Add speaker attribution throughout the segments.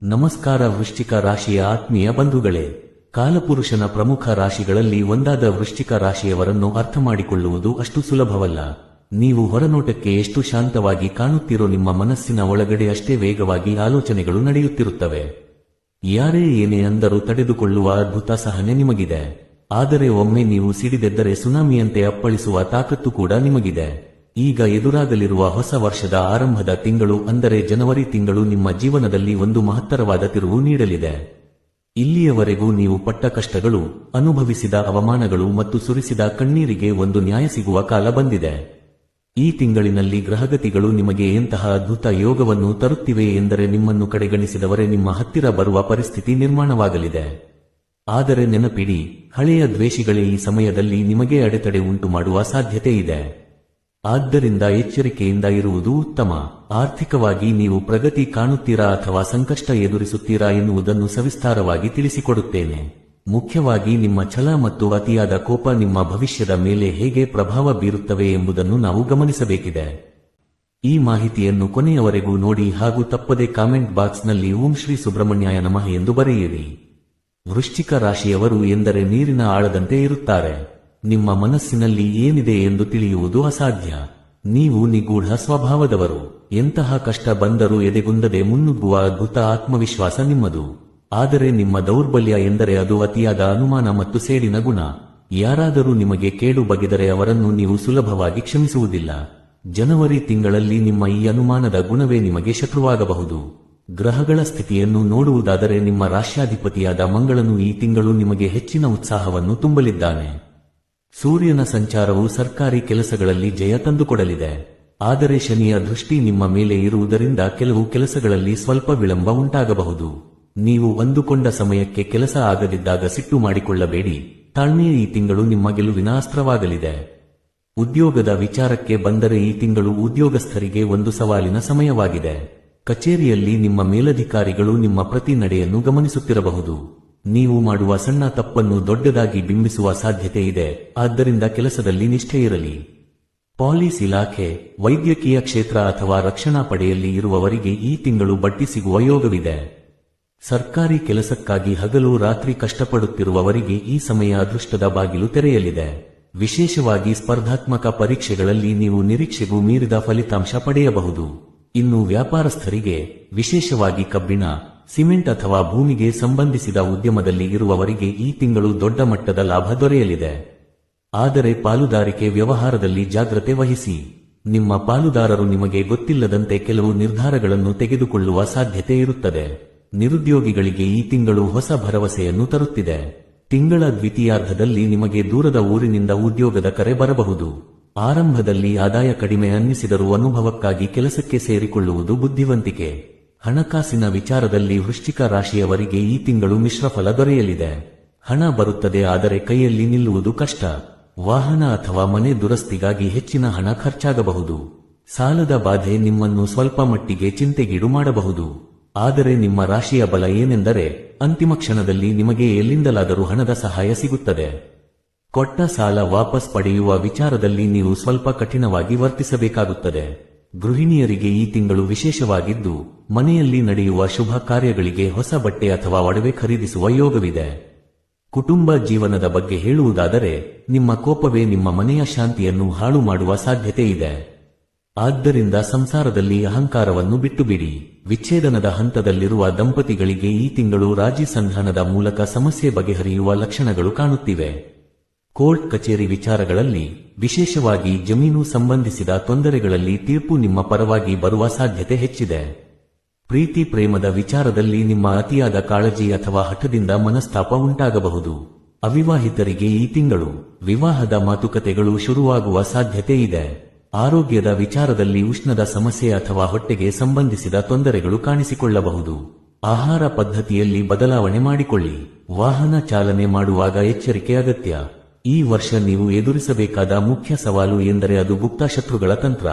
Speaker 1: ನಮಸ್ಕಾರ ವೃಶ್ಚಿಕ ರಾಶಿಯ ಆತ್ಮೀಯ ಬಂಧುಗಳೇ, ಕಾಲಪುರುಷನ ಪ್ರಮುಖ ರಾಶಿಗಳಲ್ಲಿ ಒಂದಾದ ವೃಶ್ಚಿಕ ರಾಶಿಯವರನ್ನು ಅರ್ಥಮಾಡಿಕೊಳ್ಳುವುದು ಅಷ್ಟು ಸುಲಭವಲ್ಲ. ನೀವು ಹೊರನೋಟಕ್ಕೆ ಎಷ್ಟು ಶಾಂತವಾಗಿ ಕಾಣುತ್ತೀರೋ ನಿಮ್ಮ ಮನಸ್ಸಿನ ಒಳಗಡೆ ಅಷ್ಟೇ ವೇಗವಾಗಿ ಆಲೋಚನೆಗಳು ನಡೆಯುತ್ತಿರುತ್ತವೆ. ಯಾರೇ ಏನೇ ಅಂದರೂ ತಡೆದುಕೊಳ್ಳುವ ಅದ್ಭುತ ಸಹನೆ ನಿಮಗಿದೆ. ಆದರೆ ಒಮ್ಮೆ ನೀವು ಸಿಡಿದೆದ್ದರೆ ಸುನಾಮಿಯಂತೆ ಅಪ್ಪಳಿಸುವ ತಾಕತ್ತು ಕೂಡ ನಿಮಗಿದೆ. ಈಗ ಎದುರಾಗಲಿರುವ ಹೊಸ ವರ್ಷದ ಆರಂಭದ ತಿಂಗಳು ಅಂದರೆ ಜನವರಿ ತಿಂಗಳು ನಿಮ್ಮ ಜೀವನದಲ್ಲಿ ಒಂದು ಮಹತ್ತರವಾದ ತಿರುವು ನೀಡಲಿದೆ. ಇಲ್ಲಿಯವರೆಗೂ ನೀವು ಪಟ್ಟ ಕಷ್ಟಗಳು, ಅನುಭವಿಸಿದ ಅವಮಾನಗಳು ಮತ್ತು ಸುರಿಸಿದ ಕಣ್ಣೀರಿಗೆ ಒಂದು ನ್ಯಾಯ ಸಿಗುವ ಕಾಲ ಬಂದಿದೆ. ಈ ತಿಂಗಳಿನಲ್ಲಿ ಗ್ರಹಗತಿಗಳು ನಿಮಗೆ ಎಂತಹ ಅದ್ಭುತ ಯೋಗವನ್ನು ತರುತ್ತಿವೆ ಎಂದರೆ ನಿಮ್ಮನ್ನು ಕಡೆಗಣಿಸಿದವರೇ ನಿಮ್ಮ ಹತ್ತಿರ ಬರುವ ಪರಿಸ್ಥಿತಿ ನಿರ್ಮಾಣವಾಗಲಿದೆ. ಆದರೆ ನೆನಪಿಡಿ, ಹಳೆಯ ದ್ವೇಷಗಳೇ ಈ ಸಮಯದಲ್ಲಿ ನಿಮಗೆ ಅಡೆತಡೆ ಉಂಟು ಮಾಡುವ ಸಾಧ್ಯತೆ ಇದೆ. ಆದ್ದರಿಂದ ಎಚ್ಚರಿಕೆಯಿಂದ ಇರುವುದು ಉತ್ತಮ. ಆರ್ಥಿಕವಾಗಿ ನೀವು ಪ್ರಗತಿ ಕಾಣುತ್ತೀರಾ ಅಥವಾ ಸಂಕಷ್ಟ ಎದುರಿಸುತ್ತೀರಾ ಎನ್ನುವುದನ್ನು ಸವಿಸ್ತಾರವಾಗಿ ತಿಳಿಸಿಕೊಡುತ್ತೇನೆ. ಮುಖ್ಯವಾಗಿ ನಿಮ್ಮ ಛಲ ಮತ್ತು ಅತಿಯಾದ ಕೋಪ ನಿಮ್ಮ ಭವಿಷ್ಯದ ಮೇಲೆ ಹೇಗೆ ಪ್ರಭಾವ ಬೀರುತ್ತವೆ ಎಂಬುದನ್ನು ನಾವು ಗಮನಿಸಬೇಕಿದೆ. ಈ ಮಾಹಿತಿಯನ್ನು ಕೊನೆಯವರೆಗೂ ನೋಡಿ ಹಾಗೂ ತಪ್ಪದೆ ಕಾಮೆಂಟ್ ಬಾಕ್ಸ್ನಲ್ಲಿ ಓಂ ಶ್ರೀ ಸುಬ್ರಹ್ಮಣ್ಯಾಯ ನಮಃ ಎಂದು ಬರೆಯಿರಿ. ವೃಶ್ಚಿಕ ರಾಶಿಯವರು ಎಂದರೆ ನೀರಿನ ಆಳದಂತೆ ಇರುತ್ತಾರೆ. ನಿಮ್ಮ ಮನಸ್ಸಿನಲ್ಲಿ ಏನಿದೆ ಎಂದು ತಿಳಿಯುವುದು ಅಸಾಧ್ಯ. ನೀವು ನಿಗೂಢ ಸ್ವಭಾವದವರು. ಎಂತಹ ಕಷ್ಟ ಬಂದರೂ ಎದೆಗುಂದದೆ ಮುನ್ನುಗ್ಗುವ ಅದ್ಭುತ ಆತ್ಮವಿಶ್ವಾಸ ನಿಮ್ಮದು. ಆದರೆ ನಿಮ್ಮ ದೌರ್ಬಲ್ಯ ಎಂದರೆ ಅದು ಅತಿಯಾದ ಅನುಮಾನ ಮತ್ತು ಸೇಡಿನ ಗುಣ. ಯಾರಾದರೂ ನಿಮಗೆ ಕೇಡು ಬಗೆದರೆ ಅವರನ್ನು ನೀವು ಸುಲಭವಾಗಿ ಕ್ಷಮಿಸುವುದಿಲ್ಲ. ಜನವರಿ ತಿಂಗಳಲ್ಲಿ ನಿಮ್ಮ ಈ ಅನುಮಾನದ ಗುಣವೇ ನಿಮಗೆ ಶತ್ರುವಾಗಬಹುದು. ಗ್ರಹಗಳ ಸ್ಥಿತಿಯನ್ನು ನೋಡುವುದಾದರೆ ನಿಮ್ಮ ರಾಶ್ಯಾಧಿಪತಿಯಾದ ಮಂಗಳನು ಈ ತಿಂಗಳು ನಿಮಗೆ ಹೆಚ್ಚಿನ ಉತ್ಸಾಹವನ್ನು ತುಂಬಲಿದ್ದಾನೆ. ಸೂರ್ಯನ ಸಂಚಾರವು ಸರ್ಕಾರಿ ಕೆಲಸಗಳಲ್ಲಿ ಜಯ ತಂದುಕೊಡಲಿದೆ. ಆದರೆ ಶನಿಯ ದೃಷ್ಟಿ ನಿಮ್ಮ ಮೇಲೆ ಇರುವುದರಿಂದ ಕೆಲವು ಕೆಲಸಗಳಲ್ಲಿ ಸ್ವಲ್ಪ ವಿಳಂಬ ಉಂಟಾಗಬಹುದು. ನೀವು ಅಂದುಕೊಂಡ ಸಮಯಕ್ಕೆ ಕೆಲಸ ಆಗದಿದ್ದಾಗ ಸಿಟ್ಟು ಮಾಡಿಕೊಳ್ಳಬೇಡಿ. ತಾಳ್ಮೆಯ ಈ ತಿಂಗಳು ನಿಮ್ಮ ಗೆಲುವಿನ ಅಸ್ತ್ರವಾಗಲಿದೆ. ಉದ್ಯೋಗದ ವಿಚಾರಕ್ಕೆ ಬಂದರೆ ಈ ತಿಂಗಳು ಉದ್ಯೋಗಸ್ಥರಿಗೆ ಒಂದು ಸವಾಲಿನ ಸಮಯವಾಗಿದೆ. ಕಚೇರಿಯಲ್ಲಿ ನಿಮ್ಮ ಮೇಲಧಿಕಾರಿಗಳು ನಿಮ್ಮ ಪ್ರತಿ ನಡೆಯನ್ನು ಗಮನಿಸುತ್ತಿರಬಹುದು. ನೀವು ಮಾಡುವ ಸಣ್ಣ ತಪ್ಪನ್ನು ದೊಡ್ಡದಾಗಿ ಬಿಂಬಿಸುವ ಸಾಧ್ಯತೆ ಇದೆ. ಆದ್ದರಿಂದ ಕೆಲಸದಲ್ಲಿ ನಿಷ್ಠೆ ಇರಲಿ. ಪೊಲೀಸ್ ಇಲಾಖೆ, ವೈದ್ಯಕೀಯ ಕ್ಷೇತ್ರ ಅಥವಾ ರಕ್ಷಣಾ ಪಡೆಯಲ್ಲಿ ಇರುವವರಿಗೆ ಈ ತಿಂಗಳು ಬಡ್ತಿ ಸಿಗುವ ಯೋಗವಿದೆ. ಸರ್ಕಾರಿ ಕೆಲಸಕ್ಕಾಗಿ ಹಗಲು ರಾತ್ರಿ ಕಷ್ಟಪಡುತ್ತಿರುವವರಿಗೆ ಈ ಸಮಯ ಅದೃಷ್ಟದ ಬಾಗಿಲು ತೆರೆಯಲಿದೆ. ವಿಶೇಷವಾಗಿ ಸ್ಪರ್ಧಾತ್ಮಕ ಪರೀಕ್ಷೆಗಳಲ್ಲಿ ನೀವು ನಿರೀಕ್ಷೆಗೂ ಮೀರಿದ ಫಲಿತಾಂಶ ಪಡೆಯಬಹುದು. ಇನ್ನು ವ್ಯಾಪಾರಸ್ಥರಿಗೆ, ವಿಶೇಷವಾಗಿ ಕಬ್ಬಿಣ, ಸಿಮೆಂಟ್ ಅಥವಾ ಭೂಮಿಗೆ ಸಂಬಂಧಿಸಿದ ಉದ್ಯಮದಲ್ಲಿ ಇರುವವರಿಗೆ ಈ ತಿಂಗಳು ದೊಡ್ಡ ಮಟ್ಟದ ಲಾಭ ದೊರೆಯಲಿದೆ. ಆದರೆ ಪಾಲುದಾರಿಕೆ ವ್ಯವಹಾರದಲ್ಲಿ ಜಾಗ್ರತೆ ವಹಿಸಿ. ನಿಮ್ಮ ಪಾಲುದಾರರು ನಿಮಗೆ ಗೊತ್ತಿಲ್ಲದಂತೆ ಕೆಲವು ನಿರ್ಧಾರಗಳನ್ನು ತೆಗೆದುಕೊಳ್ಳುವ ಸಾಧ್ಯತೆ ಇರುತ್ತದೆ. ನಿರುದ್ಯೋಗಿಗಳಿಗೆ ಈ ತಿಂಗಳು ಹೊಸ ಭರವಸೆಯನ್ನು ತರುತ್ತಿದೆ. ತಿಂಗಳ ದ್ವಿತೀಯಾರ್ಧದಲ್ಲಿ ನಿಮಗೆ ದೂರದ ಊರಿನಿಂದ ಉದ್ಯೋಗದ ಕರೆ ಬರಬಹುದು. ಆರಂಭದಲ್ಲಿ ಆದಾಯ ಕಡಿಮೆ ಅನ್ನಿಸಿದರೂ ಅನುಭವಕ್ಕಾಗಿ ಕೆಲಸಕ್ಕೆ ಸೇರಿಕೊಳ್ಳುವುದು ಬುದ್ಧಿವಂತಿಕೆ. ಹಣಕಾಸಿನ ವಿಚಾರದಲ್ಲಿ ವೃಶ್ಚಿಕ ರಾಶಿಯವರಿಗೆ ಈ ತಿಂಗಳು ಮಿಶ್ರಫಲ ದೊರೆಯಲಿದೆ. ಹಣ ಬರುತ್ತದೆ, ಆದರೆ ಕೈಯಲ್ಲಿ ನಿಲ್ಲುವುದು ಕಷ್ಟ. ವಾಹನ ಅಥವಾ ಮನೆ ದುರಸ್ತಿಗಾಗಿ ಹೆಚ್ಚಿನ ಹಣ ಖರ್ಚಾಗಬಹುದು. ಸಾಲದ ಬಾಧೆ ನಿಮ್ಮನ್ನು ಸ್ವಲ್ಪ ಮಟ್ಟಿಗೆ ಚಿಂತೆಗೀಡು ಮಾಡಬಹುದು. ಆದರೆ ನಿಮ್ಮ ರಾಶಿಯ ಬಲ ಏನೆಂದರೆ ಅಂತಿಮ ಕ್ಷಣದಲ್ಲಿ ನಿಮಗೆ ಎಲ್ಲಿಂದಲಾದರೂ ಹಣದ ಸಹಾಯ ಸಿಗುತ್ತದೆ. ಕೊಟ್ಟ ಸಾಲ ವಾಪಸ್ ಪಡೆಯುವ ವಿಚಾರದಲ್ಲಿ ನೀವು ಸ್ವಲ್ಪ ಕಠಿಣವಾಗಿ ವರ್ತಿಸಬೇಕಾಗುತ್ತದೆ. ಗೃಹಿಣಿಯರಿಗೆ ಈ ತಿಂಗಳು ವಿಶೇಷವಾಗಿದ್ದು, ಮನೆಯಲ್ಲಿ ನಡೆಯುವ ಶುಭ ಕಾರ್ಯಗಳಿಗೆ ಹೊಸ ಬಟ್ಟೆ ಅಥವಾ ಒಡವೆ ಖರೀದಿಸುವ ಯೋಗವಿದೆ. ಕುಟುಂಬ ಜೀವನದ ಬಗ್ಗೆ ಹೇಳುವುದಾದರೆ ನಿಮ್ಮ ಕೋಪವೇ ನಿಮ್ಮ ಮನೆಯ ಶಾಂತಿಯನ್ನು ಹಾಳು ಮಾಡುವ ಸಾಧ್ಯತೆ ಇದೆ. ಆದ್ದರಿಂದ ಸಂಸಾರದಲ್ಲಿ ಅಹಂಕಾರವನ್ನು ಬಿಟ್ಟುಬಿಡಿ. ವಿಚ್ಛೇದನದ ಹಂತದಲ್ಲಿರುವ ದಂಪತಿಗಳಿಗೆ ಈ ತಿಂಗಳು ರಾಜಿ ಸಂಧಾನದ ಮೂಲಕ ಸಮಸ್ಯೆ ಬಗೆಹರಿಯುವ ಲಕ್ಷಣಗಳು ಕಾಣುತ್ತಿವೆ. ಕೋರ್ಟ್ ಕಚೇರಿ ವಿಚಾರಗಳಲ್ಲಿ, ವಿಶೇಷವಾಗಿ ಜಮೀನು ಸಂಬಂಧಿಸಿದ ತೊಂದರೆಗಳಲ್ಲಿ ತೀರ್ಪು ನಿಮ್ಮ ಪರವಾಗಿ ಬರುವ ಸಾಧ್ಯತೆ ಹೆಚ್ಚಿದೆ. ಪ್ರೀತಿ ಪ್ರೇಮದ ವಿಚಾರದಲ್ಲಿ ನಿಮ್ಮ ಅತಿಯಾದ ಕಾಳಜಿ ಅಥವಾ ಹಠದಿಂದ ಮನಸ್ತಾಪ ಉಂಟಾಗಬಹುದು. ಅವಿವಾಹಿತರಿಗೆ ಈ ತಿಂಗಳು ವಿವಾಹದ ಮಾತುಕತೆಗಳು ಶುರುವಾಗುವ ಸಾಧ್ಯತೆ ಇದೆ. ಆರೋಗ್ಯದ ವಿಚಾರದಲ್ಲಿ ಉಷ್ಣದ ಸಮಸ್ಯೆ ಅಥವಾ ಹೊಟ್ಟೆಗೆ ಸಂಬಂಧಿಸಿದ ತೊಂದರೆಗಳು ಕಾಣಿಸಿಕೊಳ್ಳಬಹುದು. ಆಹಾರ ಪದ್ಧತಿಯಲ್ಲಿ ಬದಲಾವಣೆ ಮಾಡಿಕೊಳ್ಳಿ. ವಾಹನ ಚಾಲನೆ ಮಾಡುವಾಗ ಎಚ್ಚರಿಕೆ ಅಗತ್ಯ. ಈ ವರ್ಷ ನೀವು ಎದುರಿಸಬೇಕಾದ ಮುಖ್ಯ ಸವಾಲು ಎಂದರೆ ಅದು ಗುಪ್ತ ಶತ್ರುಗಳ ತಂತ್ರ.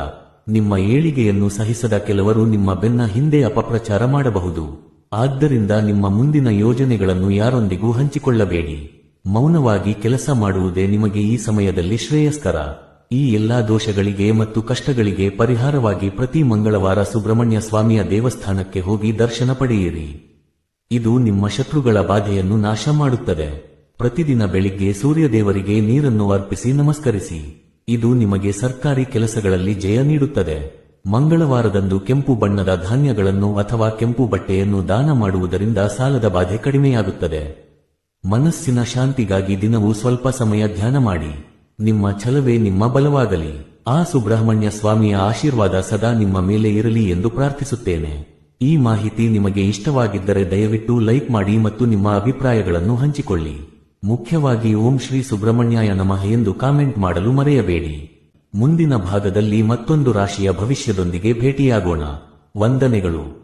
Speaker 1: ನಿಮ್ಮ ಏಳಿಗೆಯನ್ನು ಸಹಿಸದ ಕೆಲವರು ನಿಮ್ಮ ಬೆನ್ನ ಹಿಂದೆ ಅಪಪ್ರಚಾರ ಮಾಡಬಹುದು. ಆದ್ದರಿಂದ ನಿಮ್ಮ ಮುಂದಿನ ಯೋಜನೆಗಳನ್ನು ಯಾರೊಂದಿಗೂ ಹಂಚಿಕೊಳ್ಳಬೇಡಿ. ಮೌನವಾಗಿ ಕೆಲಸ ಮಾಡುವುದೇ ನಿಮಗೆ ಈ ಸಮಯದಲ್ಲಿ ಶ್ರೇಯಸ್ಕರ. ಈ ಎಲ್ಲಾ ದೋಷಗಳಿಗೆ ಮತ್ತು ಕಷ್ಟಗಳಿಗೆ ಪರಿಹಾರವಾಗಿ ಪ್ರತಿ ಮಂಗಳವಾರ ಸುಬ್ರಹ್ಮಣ್ಯ ಸ್ವಾಮಿಯ ದೇವಸ್ಥಾನಕ್ಕೆ ಹೋಗಿ ದರ್ಶನ ಪಡೆಯಿರಿ. ಇದು ನಿಮ್ಮ ಶತ್ರುಗಳ ಬಾಧೆಯನ್ನು ನಾಶ ಮಾಡುತ್ತದೆ. ಪ್ರತಿದಿನ ಬೆಳಿಗ್ಗೆ ಸೂರ್ಯದೇವರಿಗೆ ನೀರನ್ನು ಅರ್ಪಿಸಿ ನಮಸ್ಕರಿಸಿ. ಇದು ನಿಮಗೆ ಸರ್ಕಾರಿ ಕೆಲಸಗಳಲ್ಲಿ ಜಯ ನೀಡುತ್ತದೆ. ಮಂಗಳವಾರದಂದು ಕೆಂಪು ಬಣ್ಣದ ಧಾನ್ಯಗಳನ್ನು ಅಥವಾ ಕೆಂಪು ಬಟ್ಟೆಯನ್ನು ದಾನ ಮಾಡುವುದರಿಂದ ಸಾಲದ ಬಾಧೆ ಕಡಿಮೆಯಾಗುತ್ತದೆ. ಮನಸ್ಸಿನ ಶಾಂತಿಗಾಗಿ ದಿನವೂ ಸ್ವಲ್ಪ ಸಮಯ ಧ್ಯಾನ ಮಾಡಿ. ನಿಮ್ಮ ಛಲವೇ ನಿಮ್ಮ ಬಲವಾಗಲಿ. ಆ ಸುಬ್ರಹ್ಮಣ್ಯ ಸ್ವಾಮಿಯ ಆಶೀರ್ವಾದ ಸದಾ ನಿಮ್ಮ ಮೇಲೆ ಇರಲಿ ಎಂದು ಪ್ರಾರ್ಥಿಸುತ್ತೇನೆ. ಈ ಮಾಹಿತಿ ನಿಮಗೆ ಇಷ್ಟವಾಗಿದ್ದರೆ ದಯವಿಟ್ಟು ಲೈಕ್ ಮಾಡಿ ಮತ್ತು ನಿಮ್ಮ ಅಭಿಪ್ರಾಯಗಳನ್ನು ಹಂಚಿಕೊಳ್ಳಿ. ಮುಖ್ಯವಾಗಿ ಓಂ ಶ್ರೀ ಸುಬ್ರಹ್ಮಣ್ಯಾಯ ನಮಃ ಎಂದು ಕಾಮೆಂಟ್ ಮಾಡಲು ಮರೆಯಬೇಡಿ. ಮುಂದಿನ ಭಾಗದಲ್ಲಿ ಮತ್ತೊಂದು ರಾಶಿಯ ಭವಿಷ್ಯದೊಂದಿಗೆ ಭೇಟಿಯಾಗೋಣ. ವಂದನೆಗಳು.